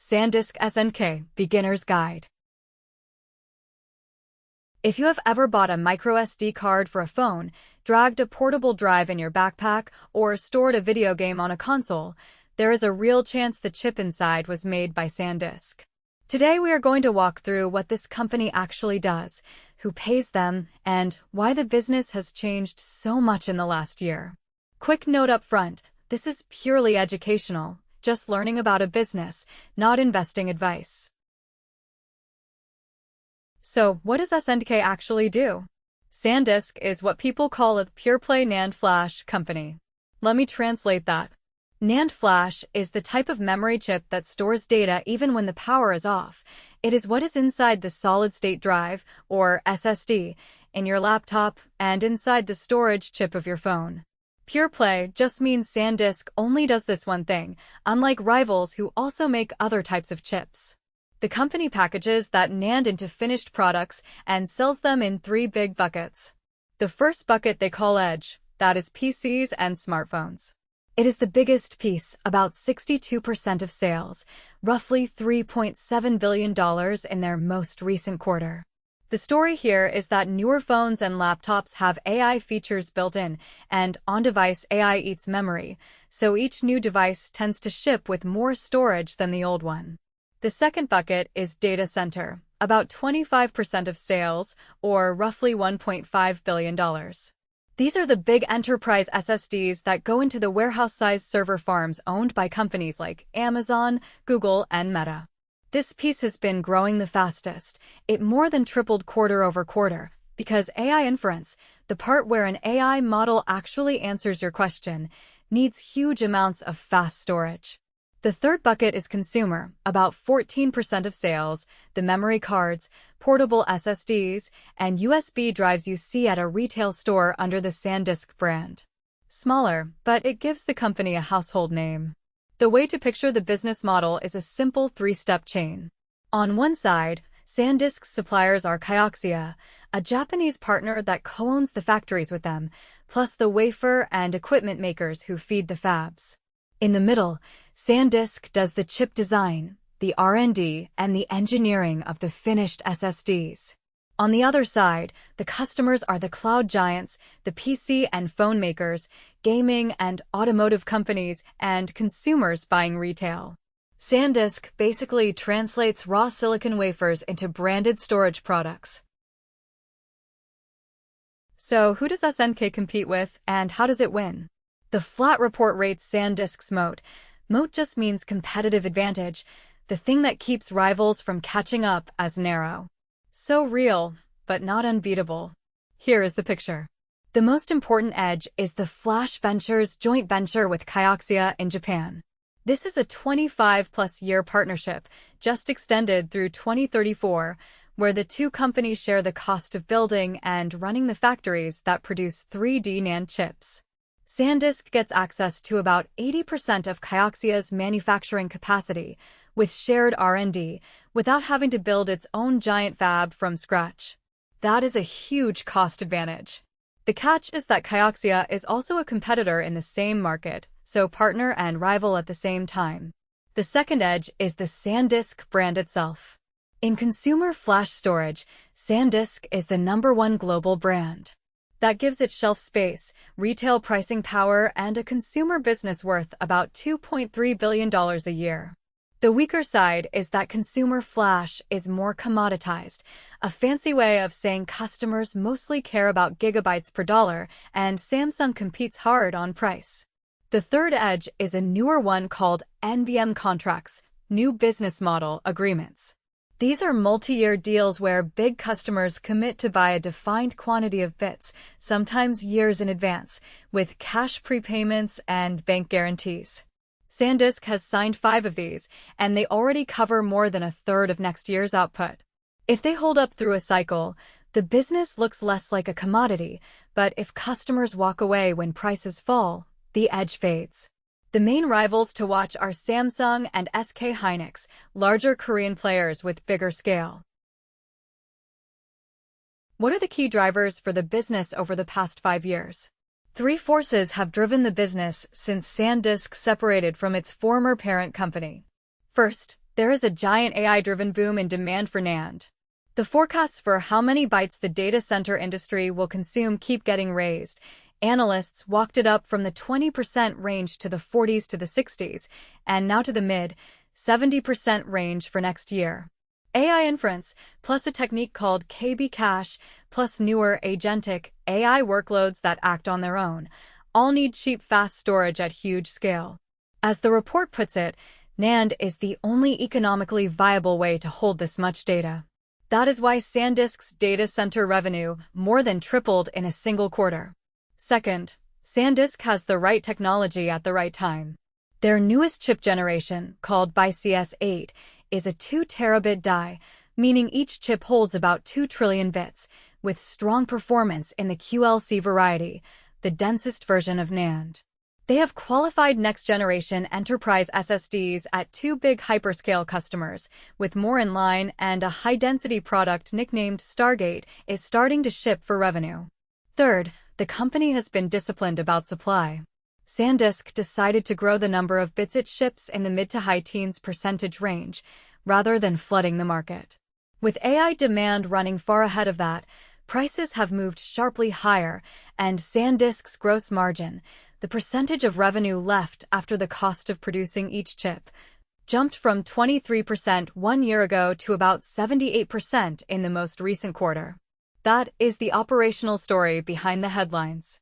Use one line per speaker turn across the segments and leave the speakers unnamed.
SanDisk SNDK Beginner's Guide. If you have ever bought a microSD card for a phone, dragged a portable drive in your backpack, or stored a video game on a console, there is a real chance the chip inside was made by SanDisk. Today we are going to walk through what this company actually does, who pays them, and why the business has changed so much in the last year. Quick note up front, this is purely educational, just learning about a business, not investing advice. So, what does SNDK actually do? SanDisk is what people call a pure-play NAND flash company. Let me translate that. NAND flash is the type of memory chip that stores data even when the power is off. It is what is inside the solid-state drive, or SSD, in your laptop and inside the storage chip of your phone. Pure play just means SanDisk only does this one thing, unlike rivals who also make other types of chips. The company packages that NAND into finished products and sells them in three big buckets. The first bucket they call Edge, that is PCs and smartphones. It is the biggest piece, about 62% of sales, roughly $3.7 billion in their most recent quarter. The story here is that newer phones and laptops have AI features built in, and on-device AI eats memory, so each new device tends to ship with more storage than the old one. The second bucket is data center, about 25% of sales, or roughly $1.5 billion. These are the big enterprise SSDs that go into the warehouse-sized server farms owned by companies like Amazon, Google, and Meta. This piece has been growing the fastest. It more than tripled quarter over quarter, because AI inference, the part where an AI model actually answers your question, needs huge amounts of fast storage. The third bucket is consumer, about 14% of sales, the memory cards, portable SSDs, and USB drives you see at a retail store under the SanDisk brand. Smaller, but it gives the company a household name. The way to picture the business model is a simple three-step chain. On one side, SanDisk's suppliers are Kioxia, a Japanese partner that co-owns the factories with them, plus the wafer and equipment makers who feed the fabs. In the middle, SanDisk does the chip design, the R&D, and the engineering of the finished SSDs. On the other side, the customers are the cloud giants, the PC and phone makers, gaming and automotive companies, and consumers buying retail. SanDisk basically translates raw silicon wafers into branded storage products. So, who does SNDK compete with, and how does it win? The flat report rates SanDisk's moat. Moat just means competitive advantage, the thing that keeps rivals from catching up, as narrow. So real, but not unbeatable. Here is the picture. The most important edge is the Flash Ventures joint venture with Kioxia in Japan. This is a 25-plus-year partnership, just extended through 2034, where the two companies share the cost of building and running the factories that produce 3D NAND chips. SanDisk gets access to about 80% of Kioxia's manufacturing capacity, with shared R&D, without having to build its own giant fab from scratch. That is a huge cost advantage. The catch is that Kioxia is also a competitor in the same market, so partner and rival at the same time. The second edge is the SanDisk brand itself. In consumer flash storage, SanDisk is the #1 global brand. That gives it shelf space, retail pricing power, and a consumer business worth about $2.3 billion a year. The weaker side is that consumer flash is more commoditized, a fancy way of saying customers mostly care about gigabytes per dollar, and Samsung competes hard on price. The third edge is a newer one called NVM contracts, new business model agreements. These are multi-year deals where big customers commit to buy a defined quantity of bits, sometimes years in advance, with cash prepayments and bank guarantees. SanDisk has signed 5 of these, and they already cover more than a third of next year's output. If they hold up through a cycle, the business looks less like a commodity, but if customers walk away when prices fall, the edge fades. The main rivals to watch are Samsung and SK Hynix, larger Korean players with bigger scale. What are the key drivers for the business over the past 5 years? 3 forces have driven the business since SanDisk separated from its former parent company. First, There is a giant AI-driven boom in demand for NAND. The forecasts for how many bytes the data center industry will consume keep getting raised. Analysts walked it up from the 20% range to the 40s to the 60s, and now to the mid-70% range for next year. AI inference, plus a technique called KB cache, plus newer agentic AI workloads that act on their own, all need cheap, fast storage at huge scale. As the report puts it, NAND is the only economically viable way to hold this much data. That is why SanDisk's data center revenue more than tripled in a single quarter. Second, SanDisk has the right technology at the right time. Their newest chip generation, called BiCS8, is a 2 terabit die, meaning each chip holds about 2 trillion bits, with strong performance in the QLC variety, the densest version of NAND. They have qualified next-generation enterprise SSDs at 2 big hyperscale customers, with more in line, and a high-density product nicknamed Stargate is starting to ship for revenue. Third, the company has been disciplined about supply. SanDisk decided to grow the number of bits it ships in the mid to high teens % range, rather than flooding the market. With AI demand running far ahead of that, prices have moved sharply higher, and SanDisk's gross margin, the percentage of revenue left after the cost of producing each chip, jumped from 23% 1 year ago to about 78% in the most recent quarter. That is the operational story behind the headlines.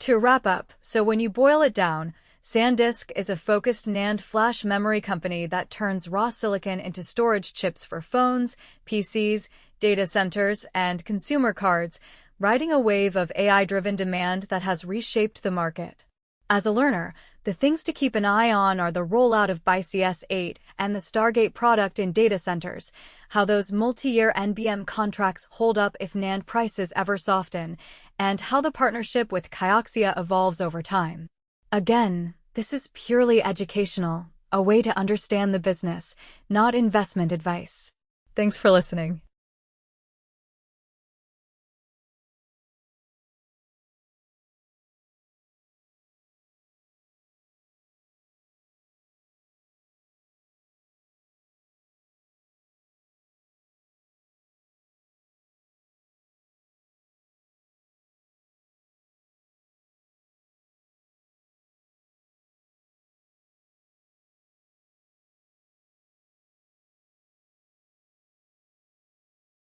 To wrap up, so when you boil it down, SanDisk is a focused NAND flash memory company that turns raw silicon into storage chips for phones, PCs, data centers, and consumer cards, riding a wave of AI-driven demand that has reshaped the market. As a learner, the things to keep an eye on are the rollout of BiCS8 and the Stargate product in data centers, how those multi-year NBM contracts hold up if NAND prices ever soften, and how the partnership with Kioxia evolves over time. Again, this is purely educational, a way to understand the business, not investment advice. Thanks for listening.